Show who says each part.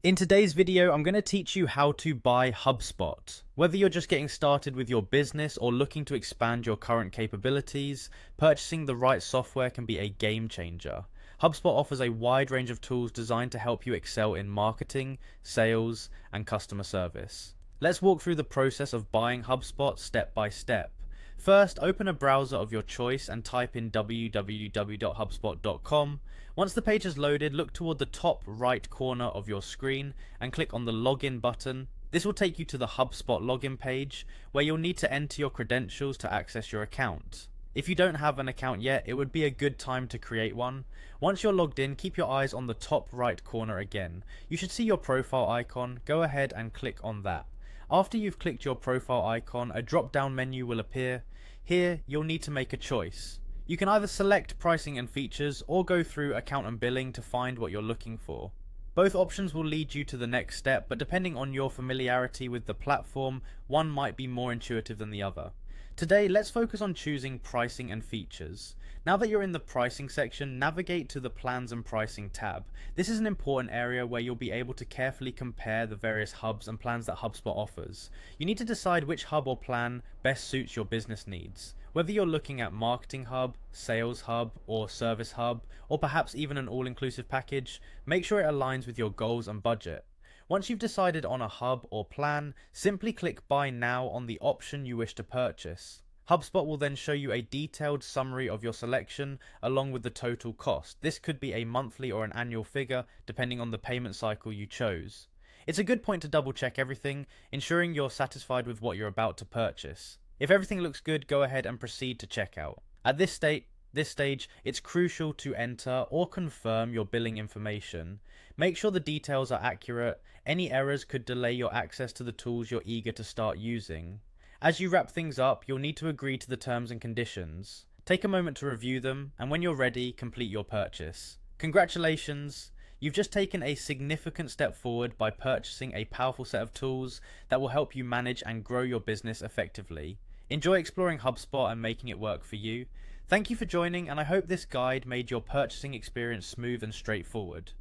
Speaker 1: In today's video, I'm going to teach you how to buy Hubspot. Whether you're just getting started with your business or looking to expand your current capabilities, purchasing the right software can be a game changer. Hubspot offers a wide range of tools designed to help you excel in marketing, sales, and customer service. Let's walk through the process of buying Hubspot step by step. First, open a browser of your choice and type in www.hubspot.com. Once the page is loaded, look toward the top right corner of your screen and click on the login button. This will take you to the Hubspot login page, where you'll need to enter your credentials to access your account. If you don't have an account yet, it would be a good time to create one. Once you're logged in, keep your eyes on the top right corner again. You should see your profile icon. Go ahead and click on that. After you've clicked your profile icon, a drop-down menu will appear. Here, you'll need to make a choice. You can either select pricing and features or go through account and billing to find what you're looking for. Both options will lead you to the next step, but depending on your familiarity with the platform, one might be more intuitive than the other. Today, let's focus on choosing pricing and features. Now that you're in the pricing section, navigate to the plans and pricing tab. This is an important area where you'll be able to carefully compare the various hubs and plans that HubSpot offers. You need to decide which hub or plan best suits your business needs. Whether you're looking at Marketing Hub, Sales Hub, or Service Hub, or perhaps even an all-inclusive package, make sure it aligns with your goals and budget. Once you've decided on a hub or plan, simply click Buy Now on the option you wish to purchase. HubSpot will then show you a detailed summary of your selection along with the total cost. This could be a monthly or an annual figure depending on the payment cycle you chose. It's a good point to double check everything, ensuring you're satisfied with what you're about to purchase. If everything looks good, go ahead and proceed to checkout. At this stage, it's crucial to enter or confirm your billing information. Make sure the details are accurate. Any errors could delay your access to the tools you're eager to start using. As you wrap things up, you'll need to agree to the terms and conditions. Take a moment to review them, and when you're ready, complete your purchase. Congratulations! You've just taken a significant step forward by purchasing a powerful set of tools that will help you manage and grow your business effectively. Enjoy exploring HubSpot and making it work for you. Thank you for joining, and I hope this guide made your purchasing experience smooth and straightforward.